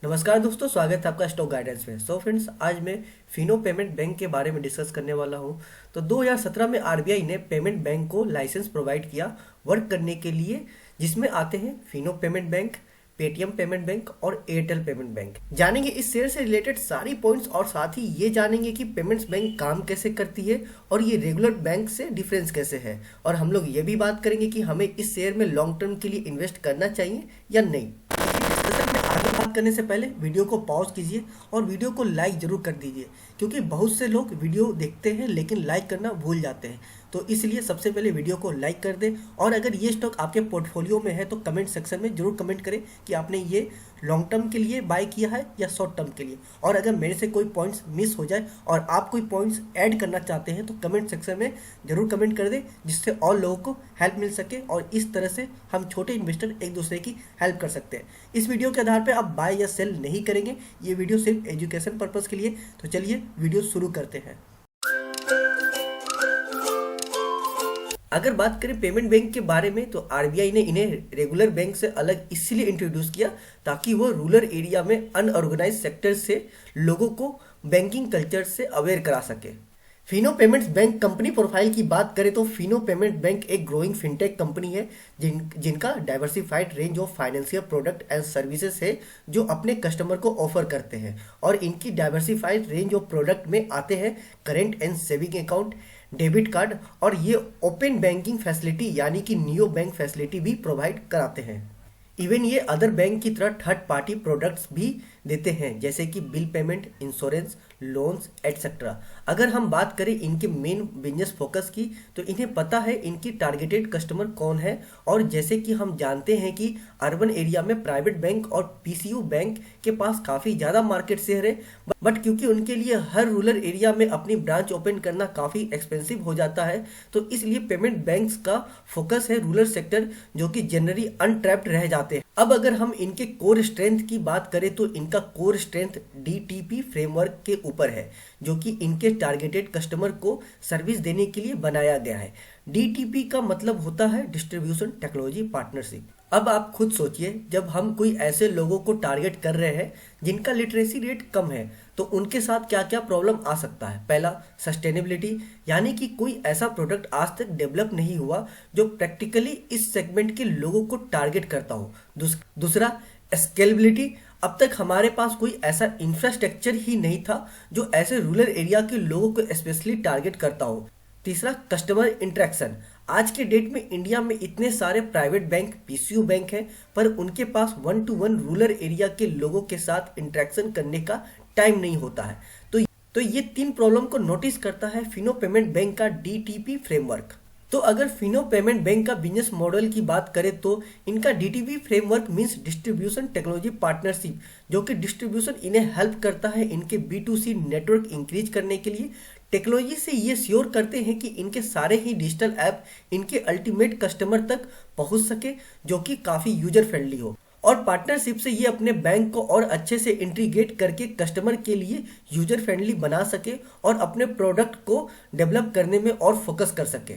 नमस्कार दोस्तों, स्वागत है आपका स्टॉक गाइडेंस में। फ्रेंड्स, आज मैं फिनो पेमेंट बैंक के बारे में डिस्कस करने वाला हूं। तो 2017 में आरबीआई ने पेमेंट बैंक को लाइसेंस प्रोवाइड किया वर्क करने के लिए, जिसमें आते हैं Fino payment bank, Paytm payment bank और एयरटेल पेमेंट बैंक। जानेंगे इस शेयर से रिलेटेड सारी पॉइंट्स और साथ ही ये जानेंगे कि पेमेंट्स बैंक काम कैसे करती है और ये रेगुलर बैंक से डिफरेंस कैसे है। और हम लोग ये भी बात करेंगे कि हमें इस शेयर में लॉन्ग टर्म के लिए इन्वेस्ट करना चाहिए या नहीं। डिस्कशन में आगे बात करने से पहले वीडियो को पॉज कीजिए और वीडियो को लाइक जरूर कर दीजिए, क्योंकि बहुत से लोग वीडियो देखते हैं लेकिन लाइक करना भूल जाते हैं। तो इसलिए सबसे पहले वीडियो को लाइक कर दें और अगर ये स्टॉक आपके पोर्टफोलियो में है तो कमेंट सेक्शन में जरूर कमेंट करें कि आपने ये लॉन्ग टर्म के लिए बाय किया है या शॉर्ट टर्म के लिए। और अगर मेरे से कोई पॉइंट्स मिस हो जाए और आप कोई पॉइंट्स ऐड करना चाहते हैं तो कमेंट सेक्शन में जरूर कमेंट कर दें, जिससे और लोगों को हेल्प मिल सके और इस तरह से हम छोटे इन्वेस्टर एक दूसरे की हेल्प कर सकते हैं। इस वीडियो के आधार पर आप बाय या सेल नहीं करेंगे, ये वीडियो सिर्फ एजुकेशन पर्पज़ के लिए। तो चलिए वीडियो शुरू करते हैं। अगर बात करें पेमेंट बैंक के बारे में, तो आरबीआई ने इन्हें रेगुलर बैंक से अलग इसलिए इंट्रोड्यूस किया ताकि वो रूरल एरिया में अनऑर्गेनाइज सेक्टर से लोगों को बैंकिंग कल्चर से अवेयर करा सके। Fino payments bank company profile की बात करें तो फिनो पेमेंट बैंक एक ग्रोइंग फिनटेक कंपनी है जिनका diversified range of financial product and services है जो अपने कस्टमर को ऑफर करते हैं। और इनकी डाइवर्सिफाइड रेंज ऑफ प्रोडक्ट में आते हैं current and saving account, debit card, और ये ओपन बैंकिंग फैसिलिटी यानी कि नियो बैंक फैसिलिटी भी प्रोवाइड कराते हैं। इवन ये अदर बैंक की तरह थर्ड पार्टी प्रोडक्ट्स भी देते हैं, जैसे कि bill payment, insurance, loans etcetera. अगर हम बात करें इनके मेन बिजनेस फोकस की, तो इन्हें पता है इनकी टारगेटेड कस्टमर कौन है। और जैसे कि हम जानते हैं कि अर्बन एरिया में प्राइवेट बैंक और पीसीयू बैंक के पास काफ़ी ज़्यादा मार्केट शेयर है, बट क्योंकि उनके लिए हर रूरल एरिया में अपनी ब्रांच ओपन करना काफ़ी एक्सपेंसिव हो जाता है, तो इसलिए पेमेंट बैंक्स का फोकस है रूरल सेक्टर, जो कि जनरली अनट्रैप्ड रह जाते हैं। अब अगर हम इनके कोर स्ट्रेंथ की बात करें तो इनका कोर स्ट्रेंथ डीटीपी फ्रेमवर्क के ऊपर है, जो कि इनके टारगेटेड कस्टमर को सर्विस देने के लिए बनाया गया है। डीटीपी का मतलब होता है डिस्ट्रीब्यूशन टेक्नोलॉजी पार्टनरशिप। अब आप खुद सोचिए, जब हम कोई ऐसे लोगों को टारगेट कर रहे हैं जिनका लिटरेसी रेट कम है, तो उनके साथ क्या क्या प्रॉब्लम आ सकता है। पहला, सस्टेनेबिलिटी, यानी कि कोई ऐसा प्रोडक्ट आज तक डेवलप नहीं हुआ जो प्रैक्टिकली इस सेगमेंट के लोगों को टारगेट करता हो। दूसरा, स्केलेबिलिटी, अब तक हमारे पास कोई ऐसा इंफ्रास्ट्रक्चर ही नहीं था जो ऐसे रूरल एरिया के लोगों को स्पेशली टारगेट करता हो। तीसरा, कस्टमर इंटरेक्शन, आज के डेट में इंडिया में इतने सारे प्राइवेट बैंक, पीसीयू बैंक हैं, पर उनके पास 1-to-1 रूरल एरिया के लोगों के साथ इंटरेक्शन करने का टाइम नहीं होता है। तो ये तीन प्रॉब्लम को नोटिस करता है फिनो पेमेंट बैंक का डीटीपी फ्रेमवर्क। तो अगर फिनो पेमेंट बैंक का बिजनेस मॉडल की बात करें तो इनका DTP framework means distribution technology partnership, जो कि डिस्ट्रीब्यूशन इन्हें हेल्प करता है इनके B2C नेटवर्क इंक्रीज करने के लिए। टेक्नोलॉजी से ये श्योर करते हैं कि इनके सारे ही डिजिटल ऐप इनके अल्टीमेट कस्टमर तक पहुंच सके, जो कि काफ़ी यूजर फ्रेंडली हो। और पार्टनरशिप से ये अपने बैंक को और अच्छे से इंटीग्रेट करके कस्टमर के लिए यूजर फ्रेंडली बना सके और अपने प्रोडक्ट को डेवलप करने में और फोकस कर सके।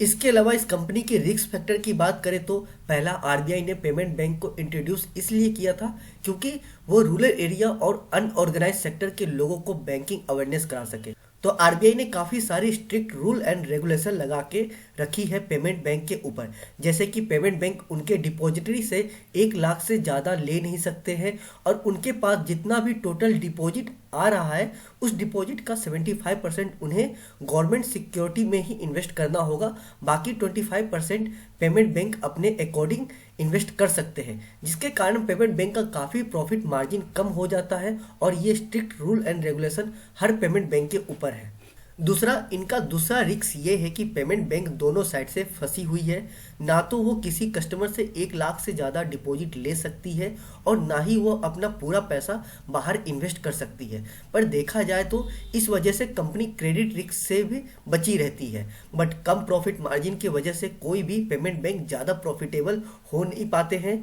इसके अलावा इस कंपनी के रिस्क फैक्टर की बात करें तो पहला, आरबीआई ने पेमेंट बैंक को इंट्रोड्यूस इसलिए किया था क्योंकि वो रूरल एरिया और अनऑर्गेनाइज सेक्टर के लोगों को बैंकिंग अवेयरनेस करा सके। तो आरबीआई ने काफ़ी सारी स्ट्रिक्ट रूल एंड रेगुलेशन लगा के रखी है पेमेंट बैंक के ऊपर, जैसे कि पेमेंट बैंक उनके डिपॉजिटरी से 1 लाख से ज़्यादा ले नहीं सकते हैं और उनके पास जितना भी टोटल डिपॉजिट आ रहा है उस डिपॉजिट का 75% उन्हें गवर्नमेंट सिक्योरिटी में ही इन्वेस्ट करना होगा। बाकी 25% पेमेंट बैंक अपने अकॉर्डिंग इन्वेस्ट कर सकते हैं, जिसके कारण पेमेंट बैंक का काफ़ी प्रॉफिट मार्जिन कम हो जाता है और ये strict rule and regulation her payment bank के ऊपर है। दूसरा, इनका दूसरा रिस्क ये है कि पेमेंट बैंक दोनों साइड से फंसी हुई है। ना तो वो किसी कस्टमर से 1 लाख से ज़्यादा डिपॉजिट ले सकती है और ना ही वो अपना पूरा पैसा बाहर इन्वेस्ट कर सकती है। पर देखा जाए तो इस वजह से कंपनी क्रेडिट रिस्क से भी बची रहती है, बट कम प्रॉफिट मार्जिन की वजह से कोई भी पेमेंट बैंक ज़्यादा प्रॉफिटेबल हो नहीं पाते हैं।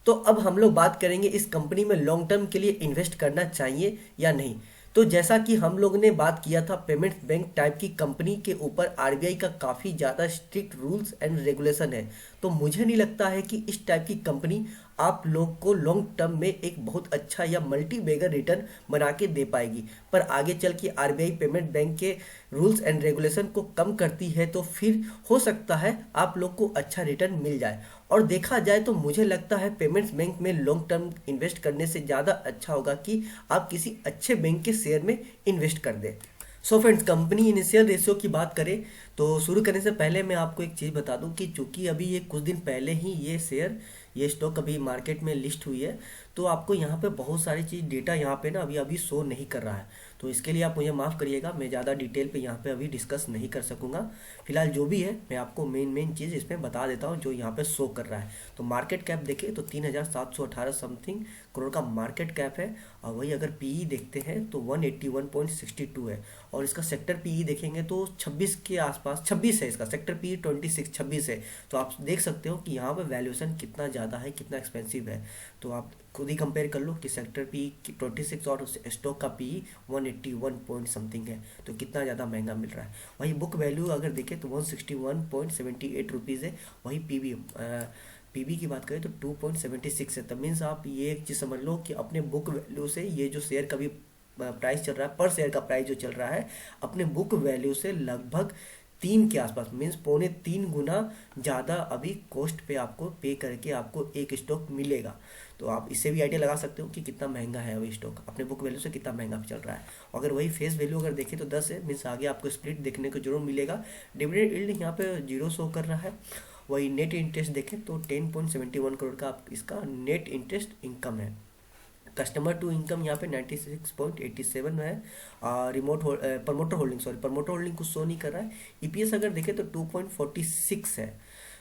तो अब हम लोग बात करेंगे इस कंपनी में लॉन्ग टर्म के लिए इन्वेस्ट करना चाहिए या नहीं। तो जैसा कि हम लोग ने बात किया था, पेमेंट्स बैंक टाइप की कंपनी के ऊपर आरबीआई का काफ़ी ज़्यादा स्ट्रिक्ट रूल्स एंड रेगुलेशन है, तो मुझे नहीं लगता है कि इस टाइप की कंपनी आप लोग को लॉन्ग टर्म में एक बहुत अच्छा या मल्टी बैगर रिटर्न बना के दे पाएगी। पर आगे चल के आरबीआई पेमेंट बैंक के रूल्स एंड रेगुलेशन को कम करती है तो फिर हो सकता है आप लोग को अच्छा रिटर्न मिल जाए। और देखा जाए तो मुझे लगता है पेमेंट्स बैंक में लॉन्ग टर्म इन्वेस्ट करने से ज़्यादा अच्छा होगा कि आप किसी अच्छे बैंक के शेयर में इन्वेस्ट कर दें। So friends, company initial ratio की बात करें तो शुरू करने से पहले मैं आपको एक चीज़ बता दूं कि चूंकि अभी ये कुछ दिन पहले ही ये स्टॉक अभी मार्केट में लिस्ट हुई है, तो आपको यहाँ पे बहुत सारी चीज़ डेटा यहाँ पे ना अभी अभी शो नहीं कर रहा है। तो इसके लिए आप मुझे माफ़ करिएगा, मैं ज़्यादा डिटेल पे यहाँ पे अभी डिस्कस नहीं कर सकूँगा। फिलहाल जो भी है मैं आपको मेन चीज़ इसमें बता देता हूँ जो यहाँ पे शो कर रहा है। तो मार्केट कैप देखें तो 3,718 समथिंग करोड़ का मार्केट कैप है। और वही अगर पीई देखते हैं तो 181.62 है। और इसका सेक्टर पीई देखेंगे तो 26 के आसपास 26 है, इसका सेक्टर पीई 26 है। तो आप देख सकते हो कि यहाँ पे वैल्यूएशन कितना ज़्यादा है, कितना एक्सपेंसिव है। तो आप खुद ही कंपेयर कर लो कि सेक्टर पी 26 और स्टॉक का पी 181 पॉइंट समथिंग है, तो कितना ज़्यादा महंगा मिल रहा है। वही बुक वैल्यू अगर देखें तो 161.78 रुपीज़ है। वही पीबी की बात करें तो 2.76 है। तब मीन्स आप ये एक चीज़ समझ लो कि अपने बुक वैल्यू से ये जो शेयर का भी प्राइस चल रहा है, पर शेयर का प्राइस जो चल रहा है अपने बुक वैल्यू से लगभग 3 के आसपास, मीन्स 3.25 गुना ज़्यादा अभी कॉस्ट पे आपको पे करके आपको एक स्टॉक मिलेगा। तो आप इससे भी आइडिया लगा सकते हो कि कितना महंगा है अभी स्टॉक, अपने बुक वैल्यू से कितना महंगा चल रहा है। अगर वही फेस वैल्यू अगर देखें तो 10 है, मीन्स आगे आपको स्प्लिट देखने को जरूर मिलेगा। डिविडेंड यील्ड यहाँ पे 0 शो कर रहा है। वही नेट इंटरेस्ट देखें तो 10.71 करोड़ का इसका नेट इंटरेस्ट इनकम है। कस्टमर टू इनकम यहाँ पे 96.87 में है। प्रमोटर होल्डिंग कुछ शो नहीं कर रहा है। ईपीएस अगर देखें तो 2.46 है,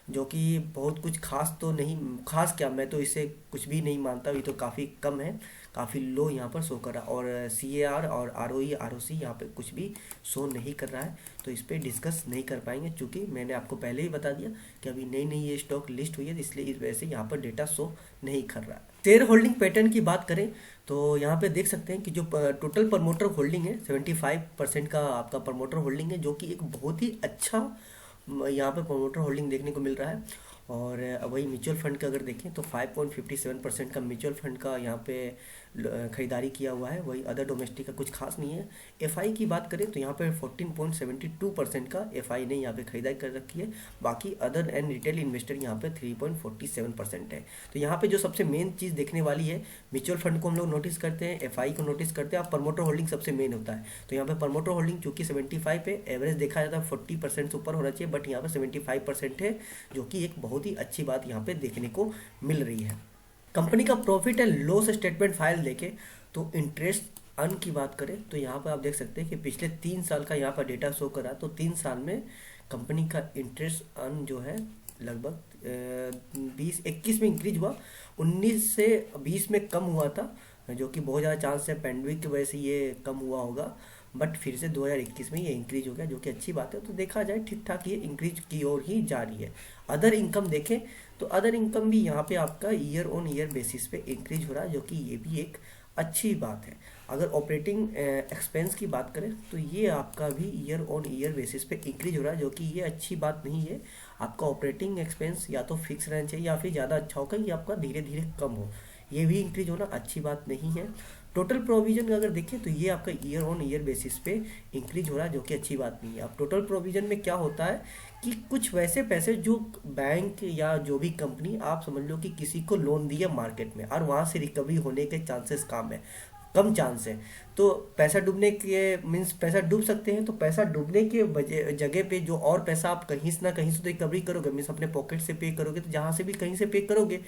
जो कि बहुत कुछ खास तो नहीं, खास क्या, मैं तो इसे कुछ भी नहीं मानता, ये तो काफ़ी कम है, काफ़ी लो यहाँ पर शो कर रहा है। और सीएआर और आरओई आरओसी यहाँ पे कुछ भी शो नहीं कर रहा है। तो इस पर डिस्कस नहीं कर पाएंगे, क्योंकि मैंने आपको पहले ही बता दिया कि अभी नई ये स्टॉक लिस्ट हुई है, इसलिए इस वजह से यहाँ पर डेटा शो नहीं कर रहा है। शेयर होल्डिंग पैटर्न की बात करें तो यहाँ पे देख सकते हैं कि जो टोटल प्रमोटर होल्डिंग है 75% का आपका प्रमोटर होल्डिंग है, जो कि एक बहुत ही अच्छा यहाँ पे प्रमोटर होल्डिंग देखने को मिल रहा है। और वही म्यूचुअल फंड का अगर देखें तो 5.57% का म्यूचुअल फंड का यहाँ पे खरीदारी किया हुआ है। वही अदर डोमेस्टिक का कुछ खास नहीं है। एफआई की बात करें तो यहाँ पे 14.72% का एफआई ने यहाँ पे खरीदारी कर रखी है। बाकी अदर एंड रिटेल इन्वेस्टर यहाँ पे 3.47% है। तो यहाँ पे जो सबसे मेन चीज़ देखने वाली है, म्यूचुअल फंड को हम लोग नोटिस करते हैं, एफआई को नोटिस करते हैं, अब प्रमोटर होल्डिंग सबसे मेन होता है। तो यहाँ पे प्रमोटर होल्डिंग चूँकि 75 पे एवरेज देखा जाता है 40% से ऊपर होना चाहिए, बट यहाँ पे 75% है, जो कि एक बहुत ही अच्छी बात यहाँ पे देखने को मिल रही है। कंपनी का profit and loss statement file देखें तो इंटरेस्ट अर्न की बात करें तो यहाँ पर आप देख सकते हैं कि पिछले 3 साल का यहाँ पर डेटा शो करा, तो 3 साल में कंपनी का इंटरेस्ट अर्न जो है लगभग 21 में इंक्रीज हुआ, 19 से 20 में कम हुआ था, जो कि बहुत ज़्यादा चांस है पैंडेमिक की वजह से ये कम हुआ होगा, बट फिर से 2021 में ये इंक्रीज हो गया, जो कि अच्छी बात है। तो देखा जाए ठीक ठाक ये इंक्रीज की ओर ही जा रही है। अदर इनकम देखें तो अदर इनकम भी यहाँ पे आपका ईयर ऑन ईयर बेसिस पे इंक्रीज हो रहा है, जो कि ये भी एक अच्छी बात है। अगर ऑपरेटिंग एक्सपेंस की बात करें तो ये आपका भी ईयर ऑन ईयर बेसिस पे इंक्रीज हो रहा है, जो कि ये अच्छी बात नहीं है। आपका ऑपरेटिंग एक्सपेंस या तो फिक्स रहना चाहिए या फिर ज़्यादा अच्छा होगा कि आपका धीरे धीरे कम हो, ये भी इंक्रीज होना अच्छी बात नहीं है। टोटल प्रोविजन अगर देखें तो ये आपका ईयर ऑन ईयर बेसिस पे इंक्रीज हो रहा है, जो कि अच्छी बात नहीं है। अब टोटल प्रोविजन में क्या होता है कि कुछ वैसे पैसे जो बैंक या जो भी कंपनी आप समझ लो कि किसी को लोन दिया मार्केट में और वहाँ से रिकवरी होने के चांसेस कम चांस है, तो पैसा डूबने के मीन्स पैसा डूब सकते हैं। तो पैसा डूबने के जगह पे जो और पैसा आप कहीं से ना कहीं से तो रिकवरी करोगे, मीन्स अपने पॉकेट से पे करोगे, तो जहाँ से भी कहीं से पे करोगे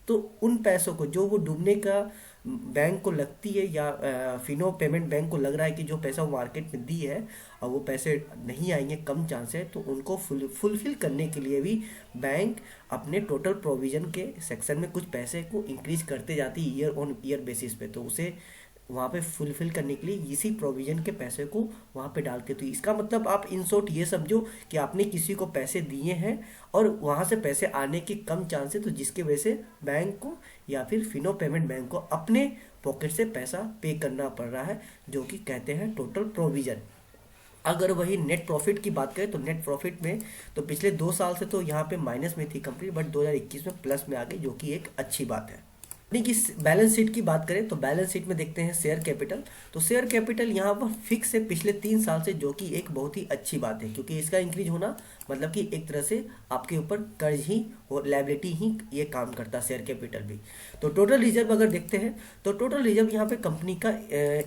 तो उन पैसों को जो वो डूबने का बैंक को लगती है या फिनो पेमेंट बैंक को लग रहा है कि जो पैसा वो मार्केट में दी है और वो पैसे नहीं आएंगे, कम चांस है, तो उनको फुलफिल करने के लिए भी बैंक अपने टोटल प्रोविजन के सेक्शन में कुछ पैसे को इंक्रीज करते जाती है ईयर ऑन ईयर बेसिस पे। तो उसे वहाँ पे फुलफिल करने के लिए इसी प्रोविजन के पैसे को वहाँ पे डालते। तो इसका मतलब आप इन शॉर्ट ये समझो कि आपने किसी को पैसे दिए हैं और वहाँ से पैसे आने के कम चांस है, तो जिसके वजह से बैंक को या फिर फिनो पेमेंट बैंक को अपने पॉकेट से पैसा पे करना पड़ रहा है, जो कि कहते हैं टोटल प्रोविजन। अगर वही नेट प्रॉफिट की बात करें तो नेट प्रॉफिट में तो पिछले 2 साल से तो यहाँ पे माइनस में थी कंपनी, बट 2021 में प्लस में आ गई, जो कि एक अच्छी बात है। कंपनी की बैलेंस शीट की बात करें तो बैलेंस शीट में देखते हैं शेयर कैपिटल। तो शेयर कैपिटल यहाँ पर फिक्स है पिछले 3 साल से, जो कि एक बहुत ही अच्छी बात है, क्योंकि इसका इंक्रीज होना मतलब कि एक तरह से आपके ऊपर कर्ज ही और लाइबिलिटी ही ये काम करता है, शेयर कैपिटल भी। तो टोटल रिजर्व अगर देखते हैं तो टोटल रिजर्व यहाँ पे कंपनी का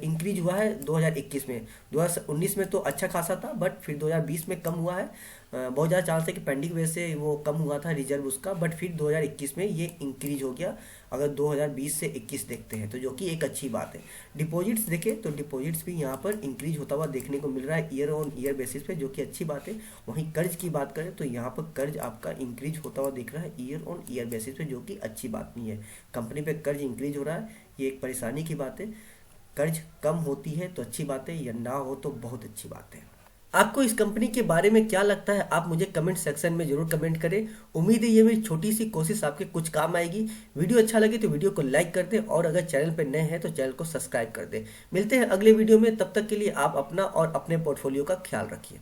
इंक्रीज हुआ है 2021 में। 2019 में तो अच्छा खासा था, बट फिर 2020 में कम हुआ है। बहुत ज़्यादा चांस है कि पेंडिंग वजह से वो कम हुआ था रिजर्व उसका, बट फिर 2021 में ये इंक्रीज हो गया। अगर 2020 से 21 देखते हैं तो जो कि एक अच्छी बात है। डिपॉजिट्स देखें तो डिपॉजिट्स भी यहाँ पर इंक्रीज होता हुआ देखने को मिल रहा है ईयर ऑन ईयर बेसिस पे, जो कि अच्छी बात है। वहीं कर्ज की बात करें तो यहाँ पर कर्ज आपका इंक्रीज होता हुआ दिख रहा है ईयर ऑन ईयर बेसिस पे, जो कि अच्छी बात नहीं है। कंपनी पे कर्ज इंक्रीज हो रहा है, ये एक परेशानी की बात है। कर्ज कम होती है तो अच्छी बात है, या ना हो तो बहुत अच्छी बात है। आपको इस कंपनी के बारे में क्या लगता है, आप मुझे कमेंट सेक्शन में जरूर कमेंट करें। उम्मीद है ये मेरी छोटी सी कोशिश आपके कुछ काम आएगी। वीडियो अच्छा लगे तो वीडियो को लाइक कर दें, और अगर चैनल पर नए हैं तो चैनल को सब्सक्राइब कर दें। मिलते हैं अगले वीडियो में, तब तक के लिए आप अपना और अपने पोर्टफोलियो का ख्याल रखिए।